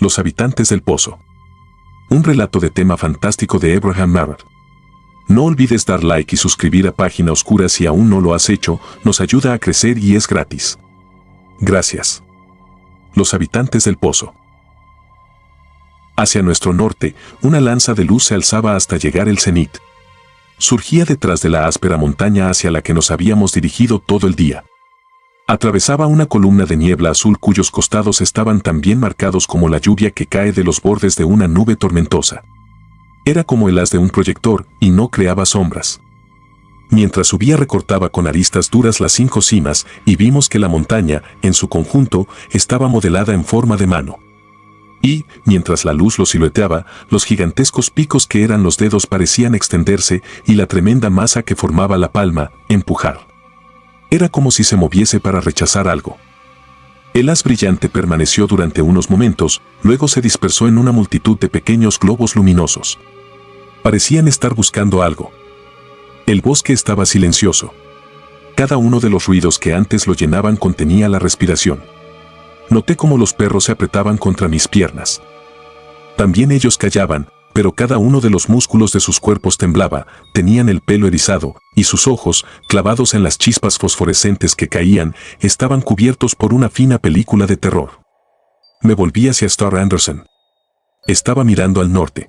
Los habitantes del pozo. Un relato de tema fantástico de Abraham Marr. No olvides dar like y suscribir a Página Oscura si aún no lo has hecho, nos ayuda a crecer y es gratis. Gracias. Los habitantes del pozo. Hacia nuestro norte, una lanza de luz se alzaba hasta llegar el cenit. Surgía detrás de la áspera montaña hacia la que nos habíamos dirigido todo el día. Atravesaba una columna de niebla azul cuyos costados estaban tan bien marcados como la lluvia que cae de los bordes de una nube tormentosa. Era como el haz de un proyector y no creaba sombras. Mientras subía recortaba con aristas duras las 5 cimas y vimos que la montaña, en su conjunto, estaba modelada en forma de mano. Y, mientras la luz lo silueteaba, los gigantescos picos que eran los dedos parecían extenderse y la tremenda masa que formaba la palma, empujar. Era como si se moviese para rechazar algo. El haz brillante permaneció durante unos momentos, luego se dispersó en una multitud de pequeños globos luminosos. Parecían estar buscando algo. El bosque estaba silencioso. Cada uno de los ruidos que antes lo llenaban contenía la respiración. Noté cómo los perros se apretaban contra mis piernas. También ellos callaban, pero cada uno de los músculos de sus cuerpos temblaba, tenían el pelo erizado, y sus ojos, clavados en las chispas fosforescentes que caían, estaban cubiertos por una fina película de terror. Me volví hacia Star Anderson. Estaba mirando al norte.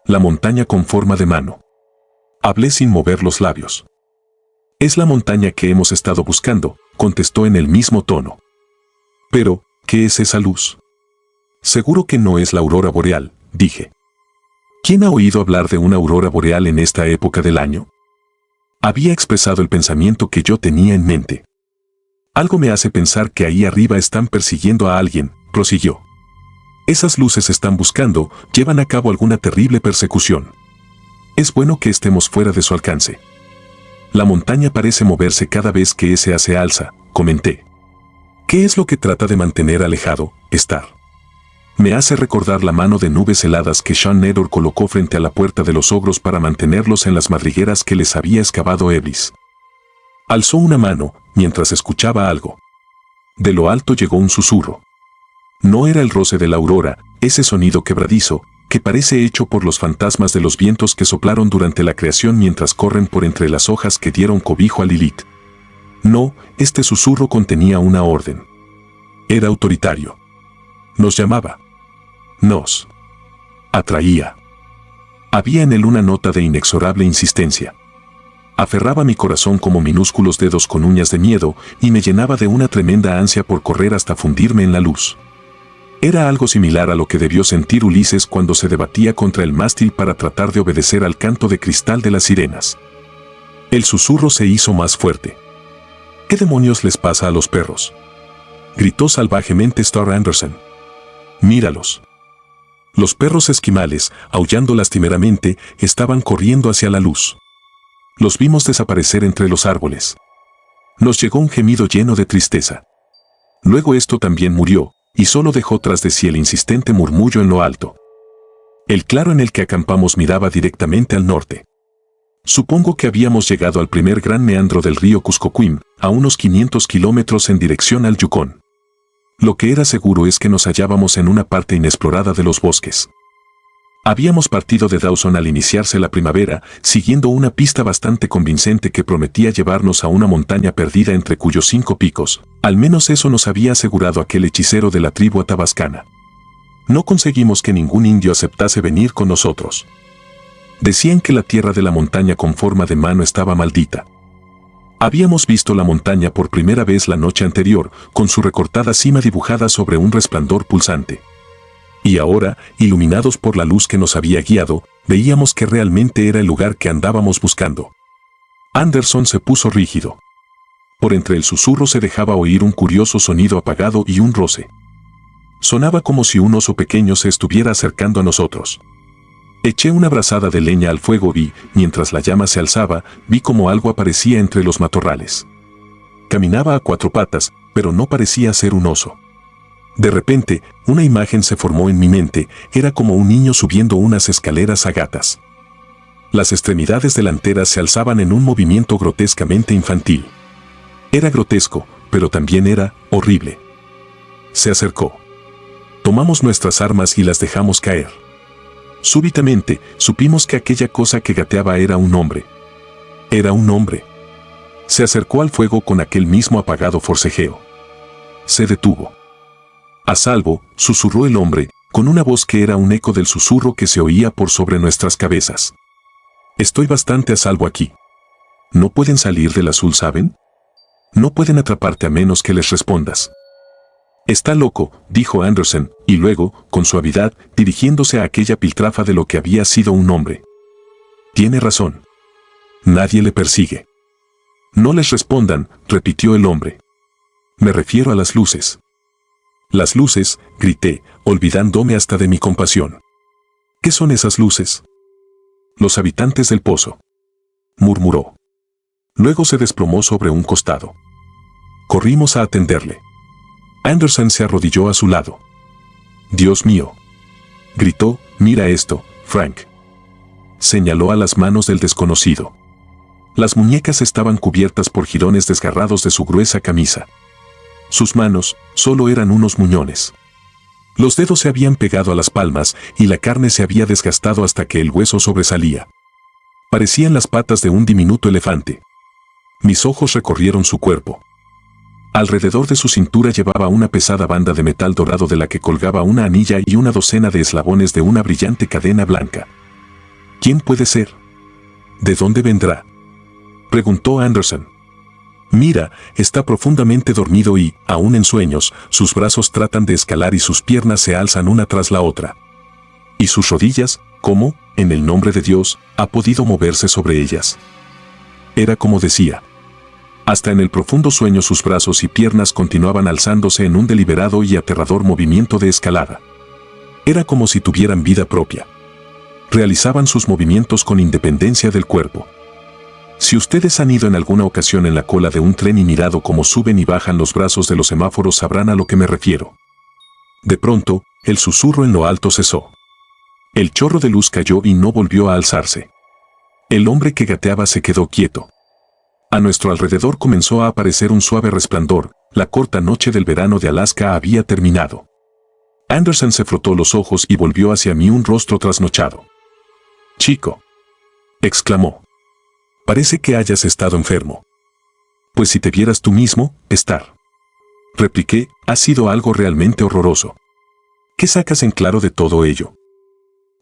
La montaña con forma de mano. Hablé sin mover los labios. Es la montaña que hemos estado buscando, contestó en el mismo tono. Pero, ¿qué es esa luz? Seguro que no es la aurora boreal, dije. ¿Quién ha oído hablar de una aurora boreal en esta época del año? Había expresado el pensamiento que yo tenía en mente. Algo me hace pensar que ahí arriba están persiguiendo a alguien, prosiguió. Esas luces están buscando, llevan a cabo alguna terrible persecución. Es bueno que estemos fuera de su alcance. La montaña parece moverse cada vez que ese haz se alza, comenté. ¿Qué es lo que trata de mantener alejado, Star? Me hace recordar la mano de nubes heladas que Sean Nedor colocó frente a la puerta de los ogros para mantenerlos en las madrigueras que les había excavado Eblis. Alzó una mano, mientras escuchaba algo. De lo alto llegó un susurro. No era el roce de la aurora, ese sonido quebradizo, que parece hecho por los fantasmas de los vientos que soplaron durante la creación mientras corren por entre las hojas que dieron cobijo a Lilith. No, este susurro contenía una orden. Era autoritario. Nos llamaba. Nos atraía. Había en él una nota de inexorable insistencia. Aferraba mi corazón como minúsculos dedos con uñas de miedo y me llenaba de una tremenda ansia por correr hasta fundirme en la luz. Era algo similar a lo que debió sentir Ulises cuando se debatía contra el mástil para tratar de obedecer al canto de cristal de las sirenas. El susurro se hizo más fuerte. ¿Qué demonios les pasa a los perros?, gritó salvajemente Star Anderson. Míralos. Los perros esquimales, aullando lastimeramente, estaban corriendo hacia la luz. Los vimos desaparecer entre los árboles. Nos llegó un gemido lleno de tristeza. Luego esto también murió, y solo dejó tras de sí el insistente murmullo en lo alto. El claro en el que acampamos miraba directamente al norte. Supongo que habíamos llegado al primer gran meandro del río Kuskokwim, a unos 500 kilómetros en dirección al Yukón. Lo que era seguro es que nos hallábamos en una parte inexplorada de los bosques. Habíamos partido de Dawson al iniciarse la primavera, siguiendo una pista bastante convincente que prometía llevarnos a una montaña perdida entre cuyos 5 picos, al menos eso nos había asegurado aquel hechicero de la tribu atabascana. No conseguimos que ningún indio aceptase venir con nosotros. Decían que la tierra de la montaña con forma de mano estaba maldita. Habíamos visto la montaña por primera vez la noche anterior, con su recortada cima dibujada sobre un resplandor pulsante. Y ahora, iluminados por la luz que nos había guiado, veíamos que realmente era el lugar que andábamos buscando. Anderson se puso rígido. Por entre el susurro se dejaba oír un curioso sonido apagado y un roce. Sonaba como si un oso pequeño se estuviera acercando a nosotros. Eché una brazada de leña al fuego y, mientras la llama se alzaba, vi como algo aparecía entre los matorrales. Caminaba a 4 patas, pero no parecía ser un oso. De repente, una imagen se formó en mi mente, era como un niño subiendo unas escaleras a gatas. Las extremidades delanteras se alzaban en un movimiento grotescamente infantil. Era grotesco, pero también era horrible. Se acercó. Tomamos nuestras armas y las dejamos caer. Súbitamente, supimos que aquella cosa que gateaba era un hombre. Era un hombre. Se acercó al fuego con aquel mismo apagado forcejeo. Se detuvo. A salvo, susurró el hombre, con una voz que era un eco del susurro que se oía por sobre nuestras cabezas. Estoy bastante a salvo aquí. ¿No pueden salir del azul, saben? No pueden atraparte a menos que les respondas. Está loco, dijo Anderson, y luego, con suavidad, dirigiéndose a aquella piltrafa de lo que había sido un hombre. Tiene razón. Nadie le persigue. No les respondan, repitió el hombre. Me refiero a las luces. Las luces, grité, olvidándome hasta de mi compasión. ¿Qué son esas luces? Los habitantes del pozo, murmuró. Luego se desplomó sobre un costado. Corrimos a atenderle. Anderson se arrodilló a su lado. Dios mío, gritó, mira esto, Frank. Señaló a las manos del desconocido. Las muñecas estaban cubiertas por jirones desgarrados de su gruesa camisa. Sus manos solo eran unos muñones. Los dedos se habían pegado a las palmas y la carne se había desgastado hasta que el hueso sobresalía. Parecían las patas de un diminuto elefante. Mis ojos recorrieron su cuerpo. Alrededor de su cintura llevaba una pesada banda de metal dorado de la que colgaba una anilla y una docena de eslabones de una brillante cadena blanca. ¿Quién puede ser? ¿De dónde vendrá?, preguntó Anderson. Mira, está profundamente dormido y, aún en sueños, sus brazos tratan de escalar y sus piernas se alzan una tras la otra. ¿Y sus rodillas, cómo, en el nombre de Dios, ha podido moverse sobre ellas? Era como decía. Hasta en el profundo sueño sus brazos y piernas continuaban alzándose en un deliberado y aterrador movimiento de escalada. Era como si tuvieran vida propia. Realizaban sus movimientos con independencia del cuerpo. Si ustedes han ido en alguna ocasión en la cola de un tren y mirado cómo suben y bajan los brazos de los semáforos, sabrán a lo que me refiero. De pronto, el susurro en lo alto cesó. El chorro de luz cayó y no volvió a alzarse. El hombre que gateaba se quedó quieto. A nuestro alrededor comenzó a aparecer un suave resplandor. La corta noche del verano de Alaska había terminado. Anderson se frotó los ojos y volvió hacia mí un rostro trasnochado. «Chico», exclamó, «parece que hayas estado enfermo». «Pues si te vieras tú mismo, estar», repliqué, «ha sido algo realmente horroroso». «¿Qué sacas en claro de todo ello?».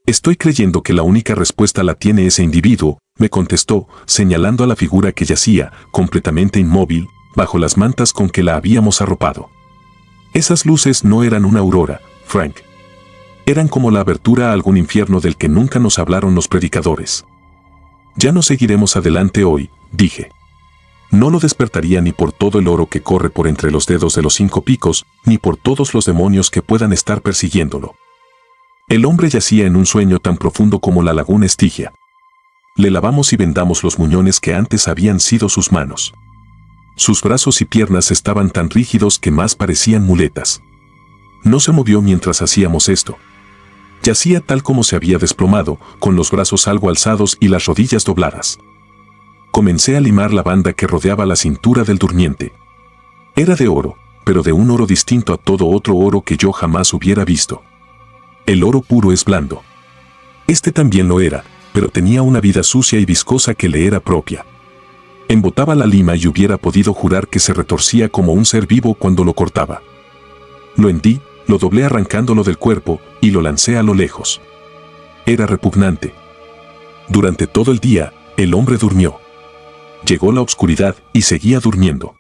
«Estoy creyendo que la única respuesta la tiene ese individuo», me contestó, señalando a la figura que yacía, completamente inmóvil, bajo las mantas con que la habíamos arropado. Esas luces no eran una aurora, Frank. Eran como la abertura a algún infierno del que nunca nos hablaron los predicadores. «Ya no seguiremos adelante hoy», dije. «No lo despertaría ni por todo el oro que corre por entre los dedos de los 5 picos, ni por todos los demonios que puedan estar persiguiéndolo». El hombre yacía en un sueño tan profundo como la laguna Estigia. Le lavamos y vendamos los muñones que antes habían sido sus manos. Sus brazos y piernas estaban tan rígidos que más parecían muletas. No se movió mientras hacíamos esto. Yacía tal como se había desplomado, con los brazos algo alzados y las rodillas dobladas. Comencé a limar la banda que rodeaba la cintura del durmiente. Era de oro, pero de un oro distinto a todo otro oro que yo jamás hubiera visto. El oro puro es blando. Este también lo era, pero tenía una vida sucia y viscosa que le era propia. Embotaba la lima y hubiera podido jurar que se retorcía como un ser vivo cuando lo cortaba. Lo hendí, lo doblé arrancándolo del cuerpo y lo lancé a lo lejos. Era repugnante. Durante todo el día, el hombre durmió. Llegó la oscuridad y seguía durmiendo.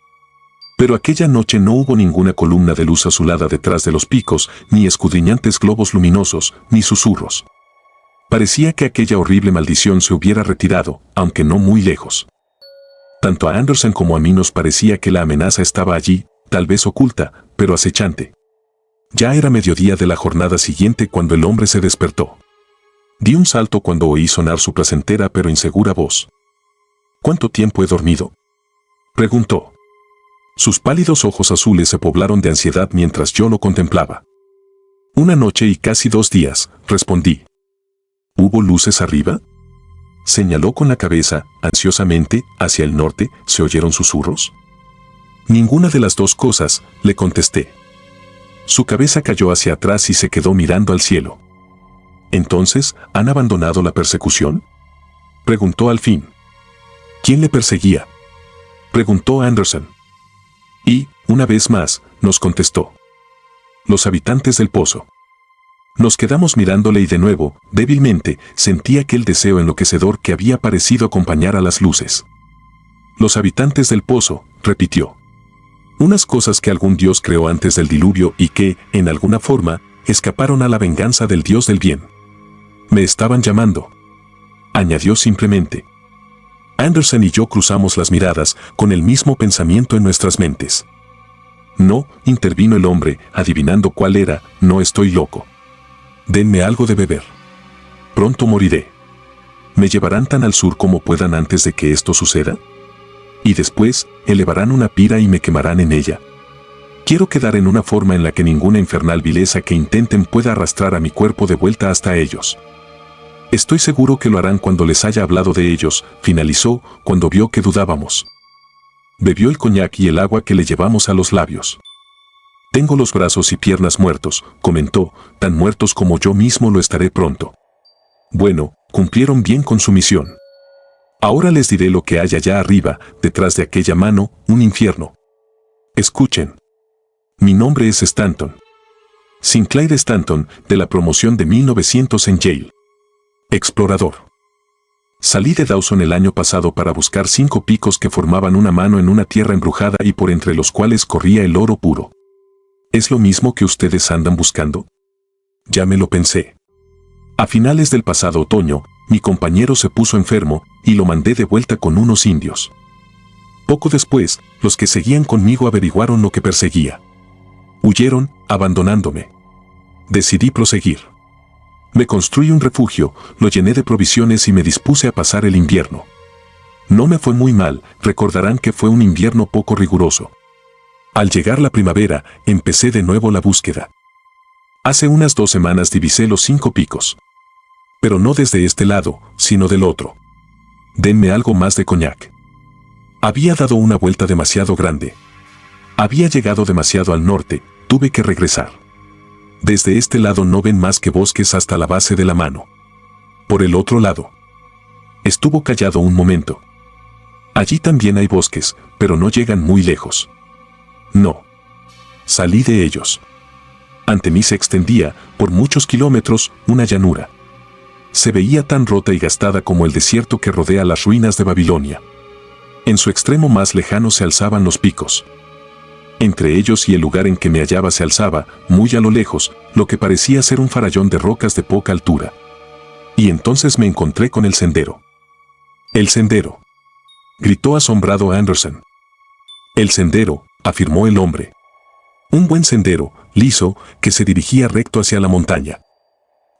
Pero aquella noche no hubo ninguna columna de luz azulada detrás de los picos, ni escudriñantes globos luminosos, ni susurros. Parecía que aquella horrible maldición se hubiera retirado, aunque no muy lejos. Tanto a Anderson como a mí nos parecía que la amenaza estaba allí, tal vez oculta, pero acechante. Ya era mediodía de la jornada siguiente cuando el hombre se despertó. Di un salto cuando oí sonar su placentera pero insegura voz. «¿Cuánto tiempo he dormido?», preguntó. Sus pálidos ojos azules se poblaron de ansiedad mientras yo lo contemplaba. «1 noche y casi 2 días», respondí. «¿Hubo luces arriba?», señaló con la cabeza, ansiosamente, hacia el norte. «¿Se oyeron susurros?». «Ninguna de las dos cosas», le contesté. Su cabeza cayó hacia atrás y se quedó mirando al cielo. ¿Entonces, han abandonado la persecución?, preguntó al fin. ¿Quién le perseguía?, preguntó Anderson. Y, una vez más, nos contestó: los habitantes del pozo. Nos quedamos mirándole y de nuevo, débilmente, sentí aquel deseo enloquecedor que había parecido acompañar a las luces. Los habitantes del pozo, repitió. Unas cosas que algún dios creó antes del diluvio y que, en alguna forma, escaparon a la venganza del dios del bien. Me estaban llamando, añadió simplemente. Anderson y yo cruzamos las miradas, con el mismo pensamiento en nuestras mentes. No, intervino el hombre, adivinando cuál era. No estoy loco. Denme algo de beber. Pronto moriré. ¿Me llevarán tan al sur como puedan antes de que esto suceda? Y después, elevarán una pira y me quemarán en ella. Quiero quedar en una forma en la que ninguna infernal vileza que intenten pueda arrastrar a mi cuerpo de vuelta hasta ellos. Estoy seguro que lo harán cuando les haya hablado de ellos, finalizó, cuando vio que dudábamos. Bebió el coñac y el agua que le llevamos a los labios. Tengo los brazos y piernas muertos, comentó, tan muertos como yo mismo lo estaré pronto. Bueno, cumplieron bien con su misión. Ahora les diré lo que hay allá arriba, detrás de aquella mano, un infierno. Escuchen. Mi nombre es Stanton. Sinclair Stanton, de la promoción de 1900 en Yale. Explorador. Salí de Dawson el año pasado para buscar 5 picos que formaban una mano en una tierra embrujada y por entre los cuales corría el oro puro. ¿Es lo mismo que ustedes andan buscando? Ya me lo pensé. A finales del pasado otoño, mi compañero se puso enfermo y lo mandé de vuelta con unos indios. Poco después, los que seguían conmigo averiguaron lo que perseguía. Huyeron, abandonándome. Decidí proseguir. Me construí un refugio, lo llené de provisiones y me dispuse a pasar el invierno. No me fue muy mal, recordarán que fue un invierno poco riguroso. Al llegar la primavera, empecé de nuevo la búsqueda. Hace unas 2 semanas divisé los 5 picos. Pero no desde este lado, sino del otro. Denme algo más de coñac. Había dado una vuelta demasiado grande. Había llegado demasiado al norte, tuve que regresar. Desde este lado no ven más que bosques hasta la base de la mano. Por el otro lado. Estuvo callado un momento. Allí también hay bosques, pero no llegan muy lejos. No. Salí de ellos. Ante mí se extendía, por muchos kilómetros, una llanura. Se veía tan rota y gastada como el desierto que rodea las ruinas de Babilonia. En su extremo más lejano se alzaban los picos. Entre ellos y el lugar en que me hallaba se alzaba, muy a lo lejos, lo que parecía ser un farallón de rocas de poca altura. Y entonces me encontré con el sendero. «El sendero», gritó asombrado Anderson. «El sendero», afirmó el hombre. Un buen sendero, liso, que se dirigía recto hacia la montaña.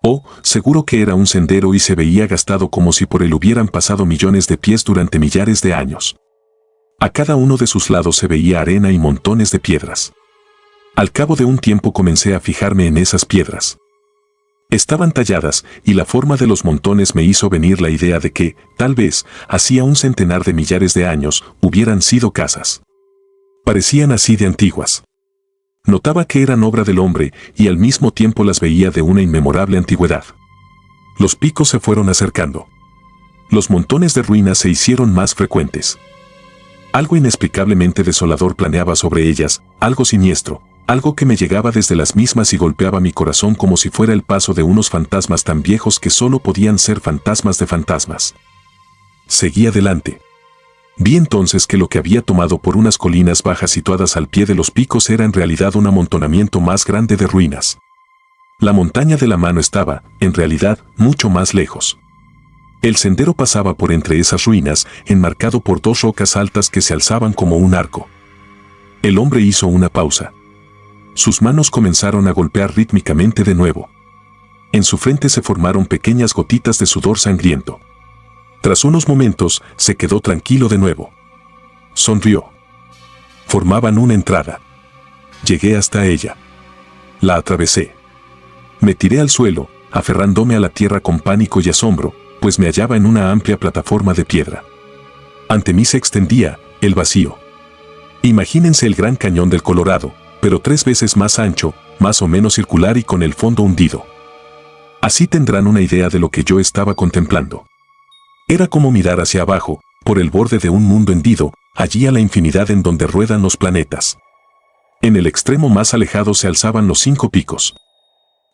Oh, seguro que era un sendero y se veía gastado como si por él hubieran pasado millones de pies durante millares de años. A cada uno de sus lados se veía arena y montones de piedras. Al cabo de un tiempo comencé a fijarme en esas piedras. Estaban talladas, y la forma de los montones me hizo venir la idea de que, tal vez, hacía un centenar de millares de años, hubieran sido casas. Parecían así de antiguas. Notaba que eran obra del hombre, y al mismo tiempo las veía de una inmemorable antigüedad. Los picos se fueron acercando. Los montones de ruinas se hicieron más frecuentes. Algo inexplicablemente desolador planeaba sobre ellas, algo siniestro, algo que me llegaba desde las mismas y golpeaba mi corazón como si fuera el paso de unos fantasmas tan viejos que solo podían ser fantasmas de fantasmas. Seguí adelante. Vi entonces que lo que había tomado por unas colinas bajas situadas al pie de los picos era en realidad un amontonamiento más grande de ruinas. La montaña de la mano estaba, en realidad, mucho más lejos. El sendero pasaba por entre esas ruinas, enmarcado por 2 rocas altas que se alzaban como un arco. El hombre hizo una pausa. Sus manos comenzaron a golpear rítmicamente de nuevo. En su frente se formaron pequeñas gotitas de sudor sangriento. Tras unos momentos, se quedó tranquilo de nuevo. Sonrió. Formaban una entrada. Llegué hasta ella. La atravesé. Me tiré al suelo, aferrándome a la tierra con pánico y asombro, pues me hallaba en una amplia plataforma de piedra. Ante mí se extendía el vacío. Imagínense el Gran Cañón del Colorado, pero 3 veces más ancho, más o menos circular y con el fondo hundido. Así tendrán una idea de lo que yo estaba contemplando. Era como mirar hacia abajo, por el borde de un mundo hendido, allí a la infinidad en donde ruedan los planetas. En el extremo más alejado se alzaban los 5 picos.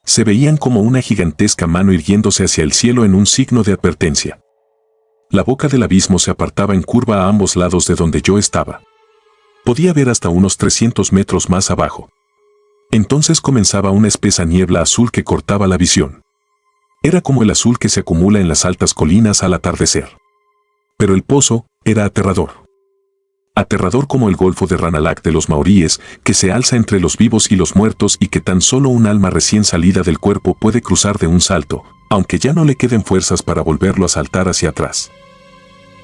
Se veían como una gigantesca mano irguiéndose hacia el cielo en un signo de advertencia. La boca del abismo se apartaba en curva a ambos lados de donde yo estaba. Podía ver hasta unos 300 metros más abajo. Entonces comenzaba una espesa niebla azul que cortaba la visión. Era como el azul que se acumula en las altas colinas al atardecer. Pero el pozo era aterrador. Aterrador como el golfo de Ranalak de los maoríes, que se alza entre los vivos y los muertos y que tan solo un alma recién salida del cuerpo puede cruzar de un salto, aunque ya no le queden fuerzas para volverlo a saltar hacia atrás.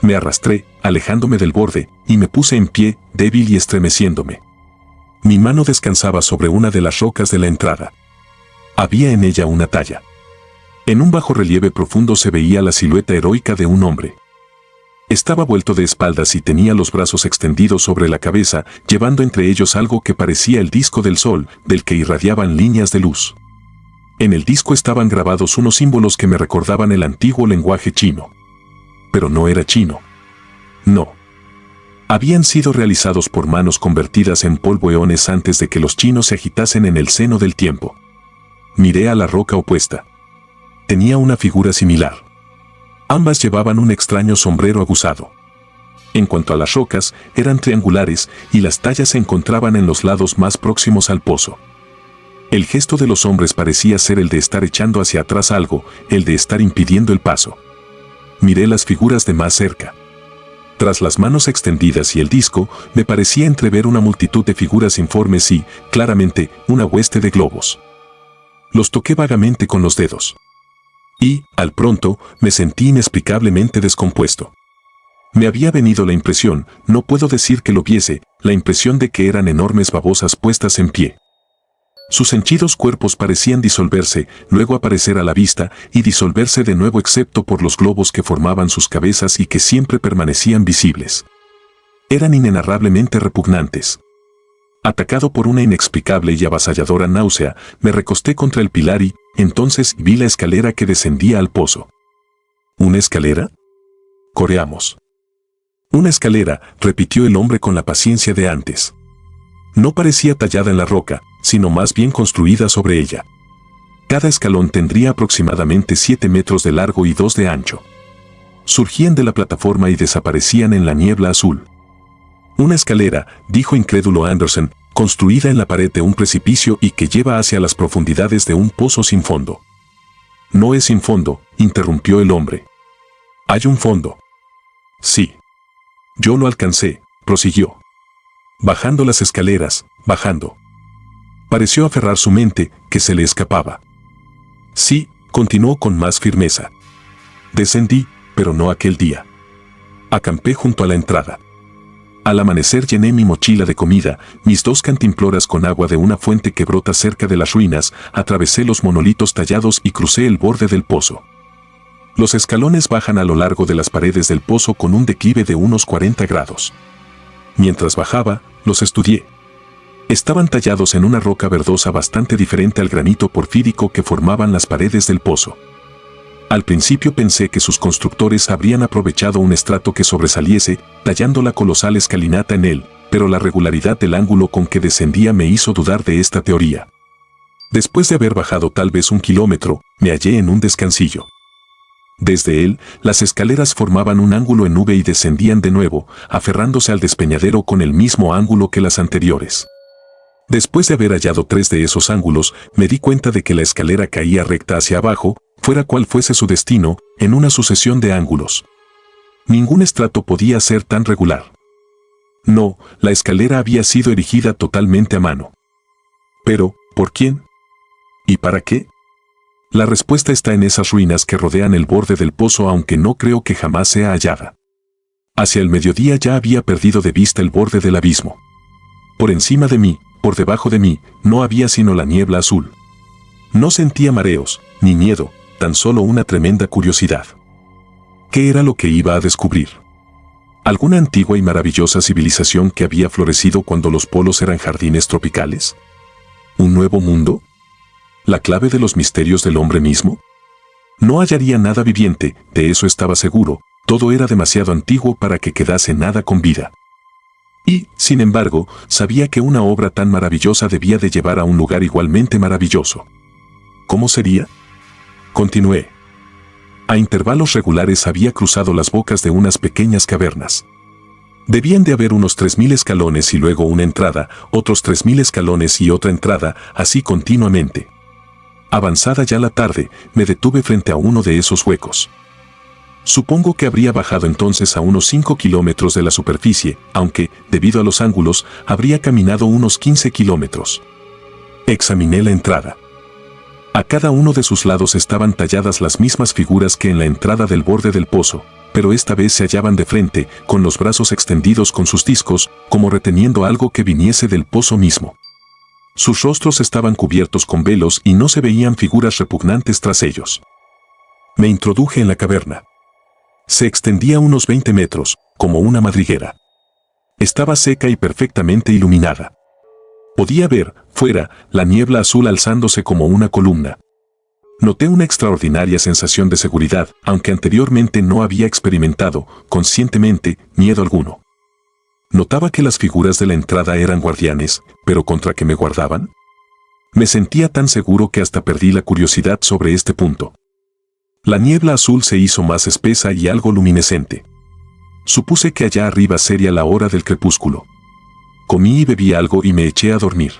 Me arrastré, alejándome del borde, y me puse en pie, débil y estremeciéndome. Mi mano descansaba sobre una de las rocas de la entrada. Había en ella una talla. En un bajorrelieve profundo se veía la silueta heroica de un hombre. Estaba vuelto de espaldas y tenía los brazos extendidos sobre la cabeza, llevando entre ellos algo que parecía el disco del sol, del que irradiaban líneas de luz. En el disco estaban grabados unos símbolos que me recordaban el antiguo lenguaje chino. Pero no era chino. No. Habían sido realizados por manos convertidas en polvo eones antes de que los chinos se agitasen en el seno del tiempo. Miré a la roca opuesta. Tenía una figura similar. Ambas llevaban un extraño sombrero aguzado. En cuanto a las rocas, eran triangulares y las tallas se encontraban en los lados más próximos al pozo. El gesto de los hombres parecía ser el de estar echando hacia atrás algo, el de estar impidiendo el paso. Miré las figuras de más cerca. Tras las manos extendidas y el disco, me parecía entrever una multitud de figuras informes y, claramente, una hueste de globos. Los toqué vagamente con los dedos. Y, al pronto, me sentí inexplicablemente descompuesto. Me había venido la impresión, no puedo decir que lo viese, la impresión de que eran enormes babosas puestas en pie. Sus henchidos cuerpos parecían disolverse, luego aparecer a la vista y disolverse de nuevo excepto por los globos que formaban sus cabezas y que siempre permanecían visibles. Eran inenarrablemente repugnantes. Atacado por una inexplicable y avasalladora náusea, me recosté contra el pilar y, entonces, vi la escalera que descendía al pozo. ¿Una escalera? Coreamos. Una escalera, repitió el hombre con la paciencia de antes. No parecía tallada en la roca, sino más bien construida sobre ella. Cada escalón tendría aproximadamente 7 metros de largo y 2 de ancho. Surgían de la plataforma y desaparecían en la niebla azul. Una escalera, dijo incrédulo Anderson, construida en la pared de un precipicio y que lleva hacia las profundidades de un pozo sin fondo. No es sin fondo, interrumpió el hombre. Hay un fondo. Sí. Yo lo alcancé, prosiguió. Bajando las escaleras, bajando. Pareció aferrar su mente, que se le escapaba. Sí, continuó con más firmeza. Descendí, pero no aquel día. Acampé junto a la entrada. Al amanecer llené mi mochila de comida, mis 2 cantimploras con agua de una fuente que brota cerca de las ruinas, atravesé los monolitos tallados y crucé el borde del pozo. Los escalones bajan a lo largo de las paredes del pozo con un declive de unos 40 grados. Mientras bajaba, los estudié. Estaban tallados en una roca verdosa bastante diferente al granito porfírico que formaban las paredes del pozo. Al principio pensé que sus constructores habrían aprovechado un estrato que sobresaliese, tallando la colosal escalinata en él, pero la regularidad del ángulo con que descendía me hizo dudar de esta teoría. Después de haber bajado tal vez 1 kilómetro, me hallé en un descansillo. Desde él, las escaleras formaban un ángulo en V y descendían de nuevo, aferrándose al despeñadero con el mismo ángulo que las anteriores. Después de haber hallado 3 de esos ángulos, me di cuenta de que la escalera caía recta hacia abajo, fuera cual fuese su destino, en una sucesión de ángulos. Ningún estrato podía ser tan regular. No, la escalera había sido erigida totalmente a mano. Pero, ¿por quién? ¿Y para qué? La respuesta está en esas ruinas que rodean el borde del pozo, aunque no creo que jamás sea hallada. Hacia el mediodía ya había perdido de vista el borde del abismo. Por encima de mí, por debajo de mí, no había sino la niebla azul. No sentía mareos, ni miedo, tan solo una tremenda curiosidad. ¿Qué era lo que iba a descubrir? ¿Alguna antigua y maravillosa civilización que había florecido cuando los polos eran jardines tropicales? ¿Un nuevo mundo? ¿La clave de los misterios del hombre mismo? No hallaría nada viviente, de eso estaba seguro, todo era demasiado antiguo para que quedase nada con vida. Y, sin embargo, sabía que una obra tan maravillosa debía de llevar a un lugar igualmente maravilloso. ¿Cómo sería? Continué. A intervalos regulares había cruzado las bocas de unas pequeñas cavernas. Debían de haber unos 3000 escalones y luego una entrada, otros 3000 escalones y otra entrada, así continuamente. Avanzada ya la tarde, me detuve frente a uno de esos huecos. Supongo que habría bajado entonces a unos 5 kilómetros de la superficie, aunque, debido a los ángulos, habría caminado unos 15 kilómetros. Examiné la entrada. A cada uno de sus lados estaban talladas las mismas figuras que en la entrada del borde del pozo, pero esta vez se hallaban de frente, con los brazos extendidos con sus discos, como reteniendo algo que viniese del pozo mismo. Sus rostros estaban cubiertos con velos y no se veían figuras repugnantes tras ellos. Me introduje en la caverna. Se extendía unos 20 metros, como una madriguera. Estaba seca y perfectamente iluminada. Podía ver, fuera, la niebla azul alzándose como una columna. Noté una extraordinaria sensación de seguridad, aunque anteriormente no había experimentado, conscientemente, miedo alguno. Notaba que las figuras de la entrada eran guardianes, pero ¿contra qué me guardaban? Me sentía tan seguro que hasta perdí la curiosidad sobre este punto. La niebla azul se hizo más espesa y algo luminescente. Supuse que allá arriba sería la hora del crepúsculo. Comí y bebí algo y me eché a dormir.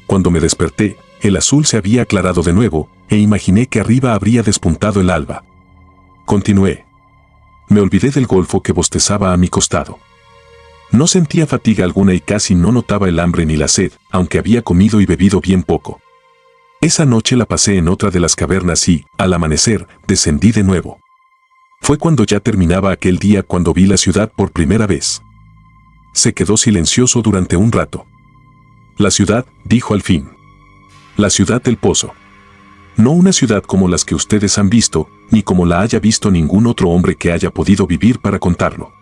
Cuando me desperté, el azul se había aclarado de nuevo, e imaginé que arriba habría despuntado el alba. Continué. Me olvidé del golfo que bostezaba a mi costado. No sentía fatiga alguna y casi no notaba el hambre ni la sed, aunque había comido y bebido bien poco. Esa noche la pasé en otra de las cavernas y, al amanecer, descendí de nuevo. Fue cuando ya terminaba aquel día cuando vi la ciudad por primera vez. Se quedó silencioso durante un rato. La ciudad, dijo al fin. La ciudad del pozo. No una ciudad como las que ustedes han visto, ni como la haya visto ningún otro hombre que haya podido vivir para contarlo.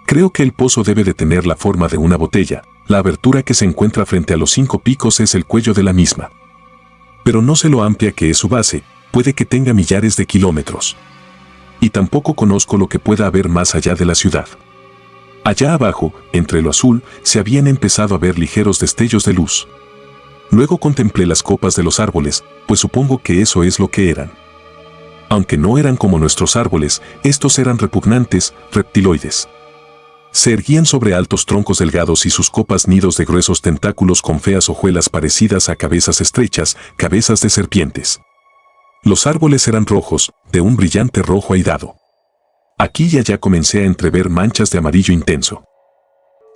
Creo que el pozo debe de tener la forma de una botella, la abertura que se encuentra frente a los 5 picos es el cuello de la misma. Pero no sé lo amplia que es su base, puede que tenga millares de kilómetros. Y tampoco conozco lo que pueda haber más allá de la ciudad. Allá abajo, entre lo azul, se habían empezado a ver ligeros destellos de luz. Luego contemplé las copas de los árboles, pues supongo que eso es lo que eran. Aunque no eran como nuestros árboles, estos eran repugnantes, reptiloides. Se erguían sobre altos troncos delgados y sus copas nidos de gruesos tentáculos con feas hojuelas parecidas a cabezas estrechas, cabezas de serpientes. Los árboles eran rojos, de un brillante rojo ahidado. Aquí y allá comencé a entrever manchas de amarillo intenso.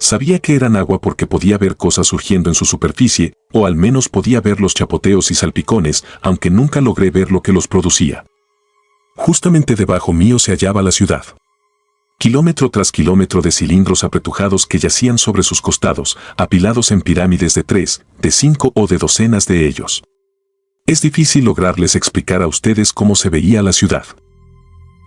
Sabía que eran agua porque podía ver cosas surgiendo en su superficie, o al menos podía ver los chapoteos y salpicones, aunque nunca logré ver lo que los producía. Justamente debajo mío se hallaba la ciudad. Kilómetro tras kilómetro de cilindros apretujados que yacían sobre sus costados, apilados en pirámides de 3, de 5 o de docenas de ellos. Es difícil lograrles explicar a ustedes cómo se veía la ciudad.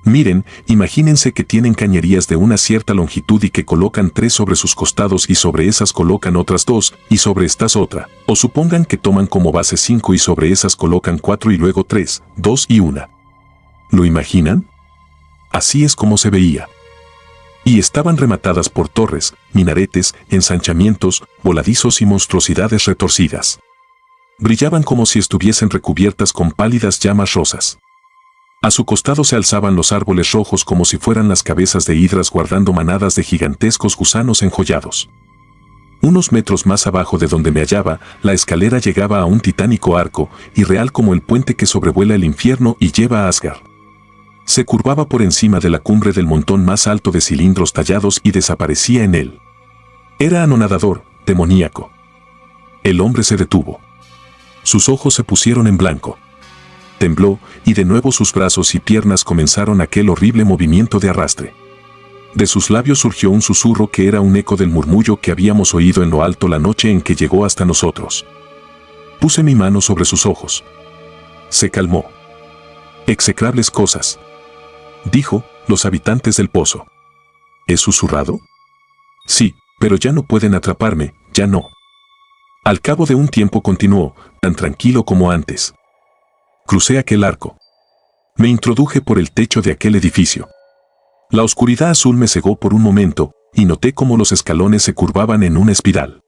Miren, imagínense que tienen cañerías de una cierta longitud y que colocan 3 sobre sus costados y sobre esas colocan otras 2 y sobre estas otra, o supongan que toman como base 5 y sobre esas colocan 4 y luego 3, 2 y 1. ¿Lo imaginan? Así es como se veía. Y estaban rematadas por torres, minaretes, ensanchamientos, voladizos y monstruosidades retorcidas. Brillaban como si estuviesen recubiertas con pálidas llamas rosas. A su costado se alzaban los árboles rojos como si fueran las cabezas de hidras guardando manadas de gigantescos gusanos enjollados. Unos metros más abajo de donde me hallaba, la escalera llegaba a un titánico arco, irreal como el puente que sobrevuela el infierno y lleva a Asgard. Se curvaba por encima de la cumbre del montón más alto de cilindros tallados y desaparecía en él. Era anonadador, demoníaco. El hombre se detuvo. Sus ojos se pusieron en blanco. Tembló, y de nuevo sus brazos y piernas comenzaron aquel horrible movimiento de arrastre. De sus labios surgió un susurro que era un eco del murmullo que habíamos oído en lo alto la noche en que llegó hasta nosotros. Puse mi mano sobre sus ojos. Se calmó. Execrables cosas, dijo, los habitantes del pozo. ¿Es susurrado? Sí, pero ya no pueden atraparme, ya no. Al cabo de un tiempo continuó, tan tranquilo como antes. Crucé aquel arco. Me introduje por el techo de aquel edificio. La oscuridad azul me cegó por un momento, y noté cómo los escalones se curvaban en una espiral.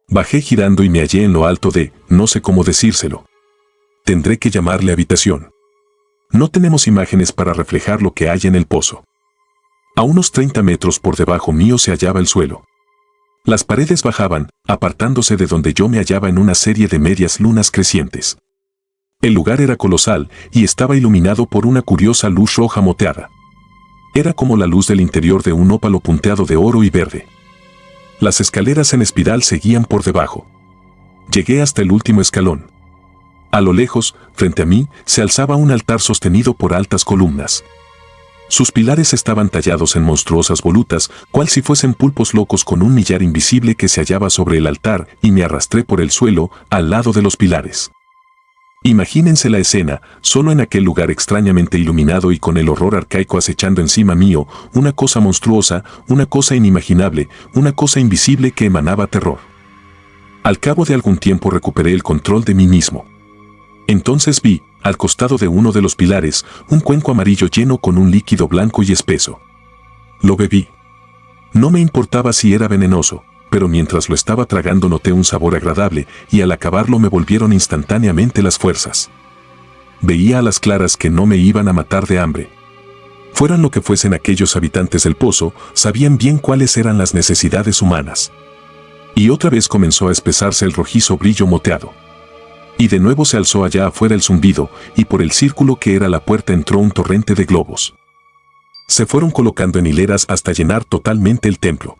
Bajé girando y me hallé en lo alto de, no sé cómo decírselo. Tendré que llamarle habitación. No tenemos imágenes para reflejar lo que hay en el pozo. A unos 30 metros por debajo mío se hallaba el suelo. Las paredes bajaban, apartándose de donde yo me hallaba en una serie de medias lunas crecientes. El lugar era colosal y estaba iluminado por una curiosa luz roja moteada. Era como la luz del interior de un ópalo punteado de oro y verde. Las escaleras en espiral seguían por debajo. Llegué hasta el último escalón. A lo lejos, frente a mí, se alzaba un altar sostenido por altas columnas. Sus pilares estaban tallados en monstruosas volutas, cual si fuesen pulpos locos con un millar invisible que se hallaba sobre el altar, y me arrastré por el suelo, al lado de los pilares. Imagínense la escena, solo en aquel lugar extrañamente iluminado y con el horror arcaico acechando encima mío, una cosa monstruosa, una cosa inimaginable, una cosa invisible que emanaba terror. Al cabo de algún tiempo recuperé el control de mí mismo. Entonces vi, al costado de uno de los pilares, un cuenco amarillo lleno con un líquido blanco y espeso. Lo bebí. No me importaba si era venenoso, pero mientras lo estaba tragando noté un sabor agradable y al acabarlo me volvieron instantáneamente las fuerzas. Veía a las claras que no me iban a matar de hambre. Fueran lo que fuesen aquellos habitantes del pozo, sabían bien cuáles eran las necesidades humanas. Y otra vez comenzó a espesarse el rojizo brillo moteado. Y de nuevo se alzó allá afuera el zumbido, y por el círculo que era la puerta entró un torrente de globos. Se fueron colocando en hileras hasta llenar totalmente el templo.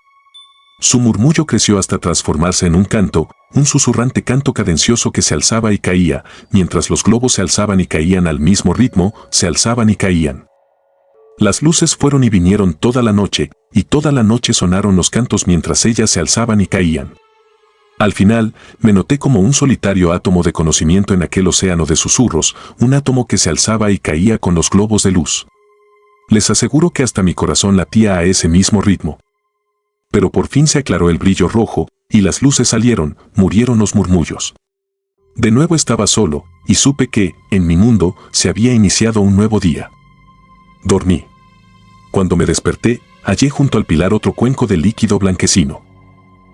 Su murmullo creció hasta transformarse en un canto, un susurrante canto cadencioso que se alzaba y caía, mientras los globos se alzaban y caían al mismo ritmo, se alzaban y caían. Las luces fueron y vinieron toda la noche, y toda la noche sonaron los cantos mientras ellas se alzaban y caían. Al final, me noté como un solitario átomo de conocimiento en aquel océano de susurros, un átomo que se alzaba y caía con los globos de luz. Les aseguro que hasta mi corazón latía a ese mismo ritmo. Pero por fin se aclaró el brillo rojo, y las luces salieron, murieron los murmullos. De nuevo estaba solo, y supe que, en mi mundo, se había iniciado un nuevo día. Dormí. Cuando me desperté, hallé junto al pilar otro cuenco de líquido blanquecino.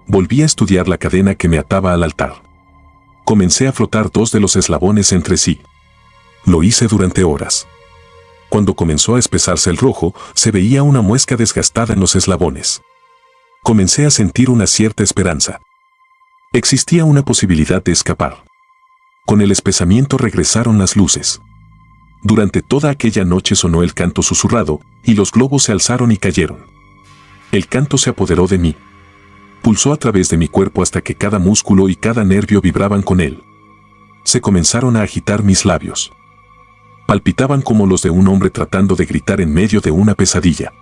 Volví a estudiar la cadena que me ataba al altar. Comencé a flotar dos de los eslabones entre sí. Lo hice durante horas. Cuando comenzó a espesarse el rojo, se veía una muesca desgastada en los eslabones. Comencé a sentir una cierta esperanza. Existía una posibilidad de escapar. Con el espesamiento regresaron las luces. Durante toda aquella noche sonó el canto susurrado, y los globos se alzaron y cayeron. El canto se apoderó de mí. Pulsó a través de mi cuerpo hasta que cada músculo y cada nervio vibraban con él. Se comenzaron a agitar mis labios. Palpitaban como los de un hombre tratando de gritar en medio de una pesadilla.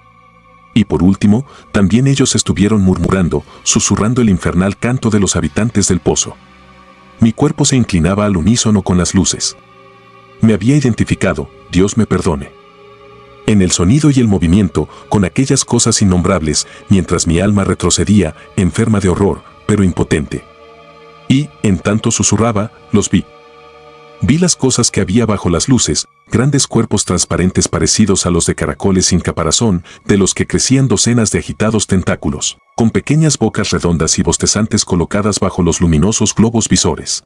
Y por último, también ellos estuvieron murmurando, susurrando el infernal canto de los habitantes del pozo. Mi cuerpo se inclinaba al unísono con las luces. Me había identificado, Dios me perdone. En el sonido y el movimiento, con aquellas cosas innombrables, mientras mi alma retrocedía, enferma de horror, pero impotente. Y, en tanto susurraba, los vi. Vi las cosas que había bajo las luces, grandes cuerpos transparentes parecidos a los de caracoles sin caparazón, de los que crecían docenas de agitados tentáculos, con pequeñas bocas redondas y bostezantes colocadas bajo los luminosos globos visores.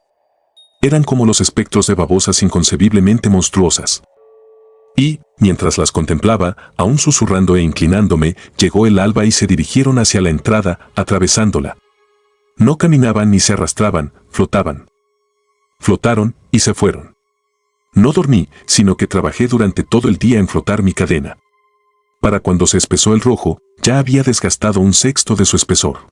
Eran como los espectros de babosas inconcebiblemente monstruosas. Y, mientras las contemplaba, aún susurrando e inclinándome, llegó el alba y se dirigieron hacia la entrada, atravesándola. No caminaban ni se arrastraban, flotaban. Flotaron y se fueron. No dormí, sino que trabajé durante todo el día en flotar mi cadena. Para cuando se espesó el rojo, ya había desgastado un sexto de su espesor.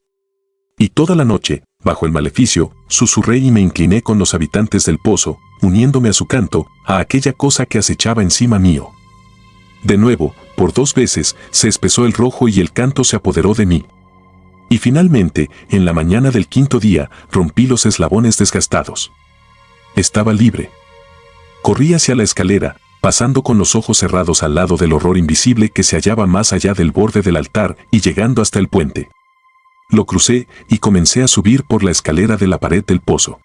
Y toda la noche, bajo el maleficio, susurré y me incliné con los habitantes del pozo, uniéndome a su canto, a aquella cosa que acechaba encima mío. De nuevo, por 2 veces, se espesó el rojo y el canto se apoderó de mí. Y finalmente, en la mañana del 5.º día, rompí los eslabones desgastados. Estaba libre. Corrí hacia la escalera, pasando con los ojos cerrados al lado del horror invisible que se hallaba más allá del borde del altar y llegando hasta el puente. Lo crucé y comencé a subir por la escalera de la pared del pozo.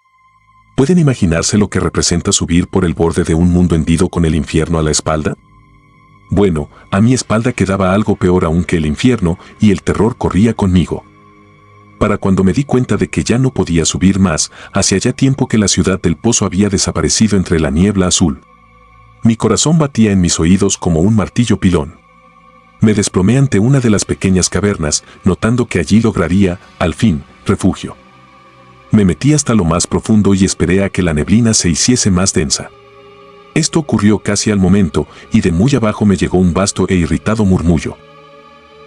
¿Pueden imaginarse lo que representa subir por el borde de un mundo hendido con el infierno a la espalda? Bueno, a mi espalda quedaba algo peor aún que el infierno y el terror corría conmigo. Para cuando me di cuenta de que ya no podía subir más, hacía ya tiempo que la ciudad del pozo había desaparecido entre la niebla azul. Mi corazón batía en mis oídos como un martillo pilón. Me desplomé ante una de las pequeñas cavernas, notando que allí lograría, al fin, refugio. Me metí hasta lo más profundo y esperé a que la neblina se hiciese más densa. Esto ocurrió casi al momento, y de muy abajo me llegó un vasto e irritado murmullo.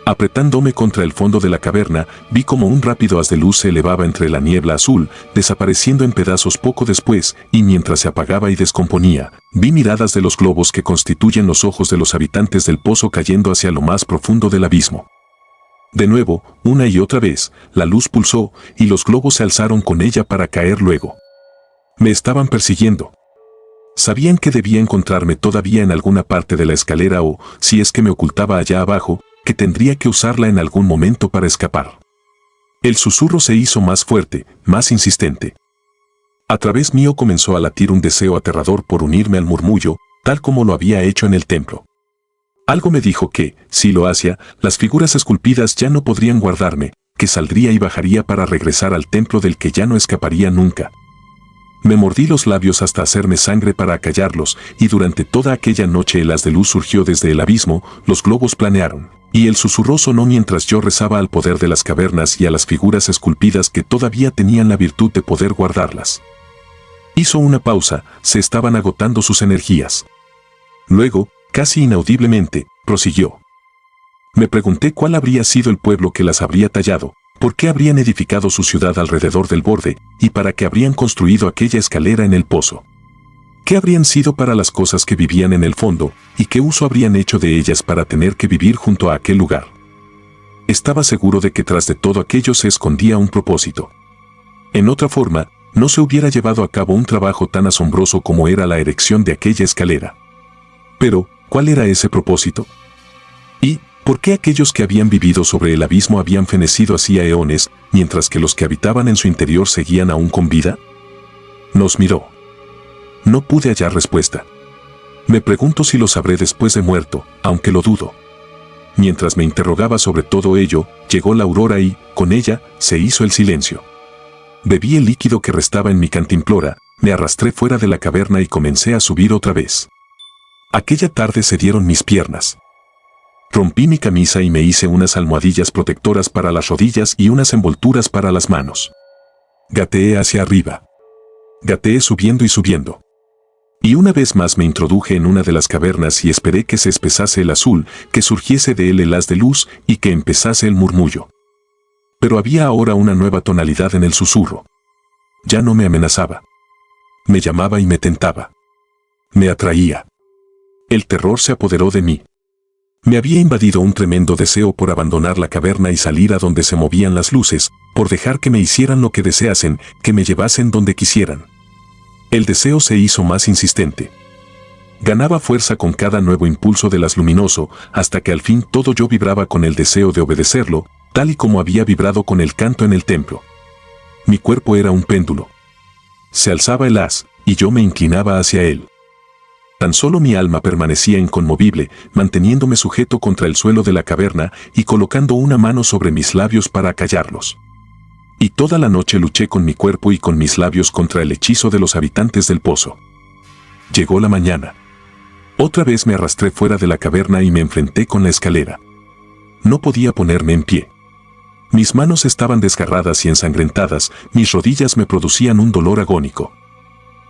Apretándome contra el fondo de la caverna, vi como un rápido haz de luz se elevaba entre la niebla azul, desapareciendo en pedazos poco después, y mientras se apagaba y descomponía, vi miradas de los globos que constituyen los ojos de los habitantes del pozo cayendo hacia lo más profundo del abismo. De nuevo, una y otra vez, la luz pulsó, y los globos se alzaron con ella para caer luego. Me estaban persiguiendo. Sabían que debía encontrarme todavía en alguna parte de la escalera o, si es que me ocultaba allá abajo, que tendría que usarla en algún momento para escapar. El susurro se hizo más fuerte, más insistente. A través mío comenzó a latir un deseo aterrador por unirme al murmullo, tal como lo había hecho en el templo. Algo me dijo que, si lo hacía, las figuras esculpidas ya no podrían guardarme, que saldría y bajaría para regresar al templo del que ya no escaparía nunca. Me mordí los labios hasta hacerme sangre para acallarlos, y durante toda aquella noche el haz de luz surgió desde el abismo, los globos planearon, y el susurro sonó mientras yo rezaba al poder de las cavernas y a las figuras esculpidas que todavía tenían la virtud de poder guardarlas. Hizo una pausa, se estaban agotando sus energías. Luego, casi inaudiblemente, prosiguió. Me pregunté cuál habría sido el pueblo que las habría tallado, por qué habrían edificado su ciudad alrededor del borde, y para qué habrían construido aquella escalera en el pozo. ¿Qué habrían sido para las cosas que vivían en el fondo, y qué uso habrían hecho de ellas para tener que vivir junto a aquel lugar? Estaba seguro de que tras de todo aquello se escondía un propósito. En otra forma, no se hubiera llevado a cabo un trabajo tan asombroso como era la erección de aquella escalera. Pero, ¿cuál era ese propósito? ¿Y por qué aquellos que habían vivido sobre el abismo habían fenecido hacía eones, mientras que los que habitaban en su interior seguían aún con vida? Nos miró. No pude hallar respuesta. Me pregunto si lo sabré después de muerto, aunque lo dudo. Mientras me interrogaba sobre todo ello, llegó la aurora y, con ella, se hizo el silencio. Bebí el líquido que restaba en mi cantimplora, me arrastré fuera de la caverna y comencé a subir otra vez. Aquella tarde cedieron mis piernas. Rompí mi camisa y me hice unas almohadillas protectoras para las rodillas y unas envolturas para las manos. Gateé hacia arriba. Gateé subiendo y subiendo. Y una vez más me introduje en una de las cavernas y esperé que se espesase el azul, que surgiese de él el haz de luz y que empezase el murmullo. Pero había ahora una nueva tonalidad en el susurro. Ya no me amenazaba. Me llamaba y me tentaba. Me atraía. El terror se apoderó de mí. Me había invadido un tremendo deseo por abandonar la caverna y salir a donde se movían las luces, por dejar que me hicieran lo que deseasen, que me llevasen donde quisieran. El deseo se hizo más insistente. Ganaba fuerza con cada nuevo impulso del haz luminoso, hasta que al fin todo yo vibraba con el deseo de obedecerlo, tal y como había vibrado con el canto en el templo. Mi cuerpo era un péndulo. Se alzaba el haz, y yo me inclinaba hacia él. Tan solo mi alma permanecía inconmovible, manteniéndome sujeto contra el suelo de la caverna y colocando una mano sobre mis labios para acallarlos. Y toda la noche luché con mi cuerpo y con mis labios contra el hechizo de los habitantes del pozo. Llegó la mañana. Otra vez me arrastré fuera de la caverna y me enfrenté con la escalera. No podía ponerme en pie. Mis manos estaban desgarradas y ensangrentadas, mis rodillas me producían un dolor agónico.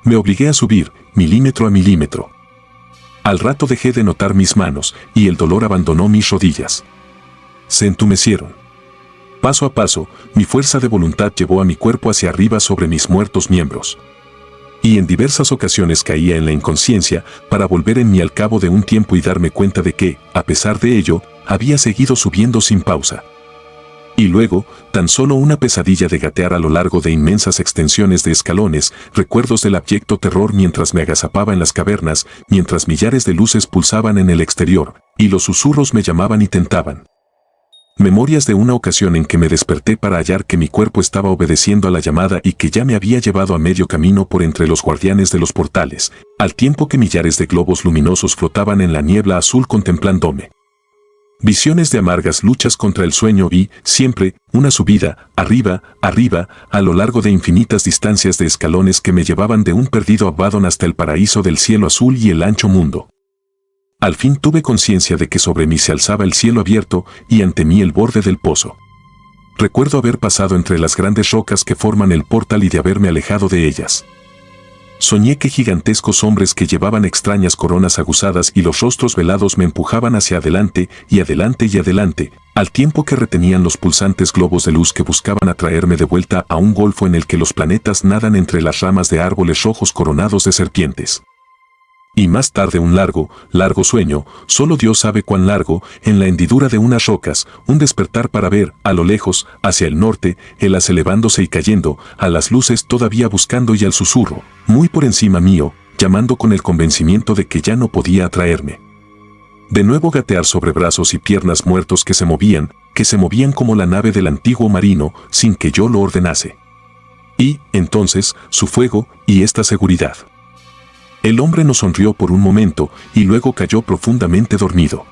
Me obligué a subir, milímetro a milímetro. Al rato dejé de notar mis manos, y el dolor abandonó mis rodillas. Se entumecieron. Paso a paso, mi fuerza de voluntad llevó a mi cuerpo hacia arriba sobre mis muertos miembros. Y en diversas ocasiones caía en la inconsciencia, para volver en mí al cabo de un tiempo y darme cuenta de que, a pesar de ello, había seguido subiendo sin pausa. Y luego, tan solo una pesadilla de gatear a lo largo de inmensas extensiones de escalones, recuerdos del abyecto terror mientras me agazapaba en las cavernas, mientras millares de luces pulsaban en el exterior, y los susurros me llamaban y tentaban. Memorias de una ocasión en que me desperté para hallar que mi cuerpo estaba obedeciendo a la llamada y que ya me había llevado a medio camino por entre los guardianes de los portales, al tiempo que millares de globos luminosos flotaban en la niebla azul contemplándome. Visiones de amargas luchas contra el sueño y, siempre, una subida, arriba, arriba, a lo largo de infinitas distancias de escalones que me llevaban de un perdido Abaddon hasta el paraíso del cielo azul y el ancho mundo. Al fin tuve conciencia de que sobre mí se alzaba el cielo abierto y ante mí el borde del pozo. Recuerdo haber pasado entre las grandes rocas que forman el portal y de haberme alejado de ellas. Soñé que gigantescos hombres que llevaban extrañas coronas aguzadas y los rostros velados me empujaban hacia adelante y adelante y adelante, al tiempo que retenían los pulsantes globos de luz que buscaban atraerme de vuelta a un golfo en el que los planetas nadan entre las ramas de árboles rojos coronados de serpientes. Y más tarde un largo, largo sueño, solo Dios sabe cuán largo, en la hendidura de unas rocas, un despertar para ver, a lo lejos, hacia el norte, el haz elevándose y cayendo, a las luces todavía buscando y al susurro, muy por encima mío, llamando con el convencimiento de que ya no podía atraerme. De nuevo gatear sobre brazos y piernas muertos que se movían como la nave del antiguo marino, sin que yo lo ordenase. Y, entonces, su fuego y esta seguridad. El hombre nos sonrió por un momento y luego cayó profundamente dormido.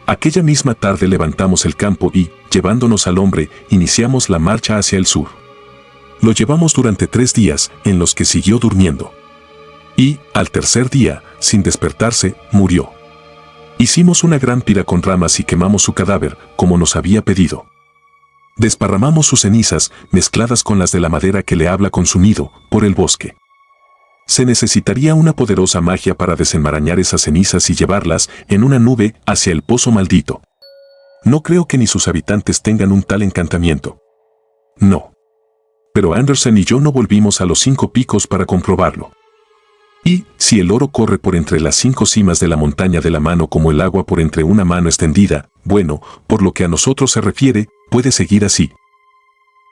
Aquella misma tarde levantamos el campo y, llevándonos al hombre, iniciamos la marcha hacia el sur. Lo llevamos durante 3 días, en los que siguió durmiendo. Y, al tercer día, sin despertarse, murió. Hicimos una gran pira con ramas y quemamos su cadáver, como nos había pedido. Desparramamos sus cenizas, mezcladas con las de la madera que le habla consumido, por el bosque. Se necesitaría una poderosa magia para desenmarañar esas cenizas y llevarlas en una nube hacia el pozo maldito. No creo que ni sus habitantes tengan un tal encantamiento. No. Pero Andersen y yo no volvimos a los 5 picos para comprobarlo. Y, si el oro corre por entre las 5 cimas de la montaña de la mano como el agua por entre una mano extendida, bueno, por lo que a nosotros se refiere, puede seguir así.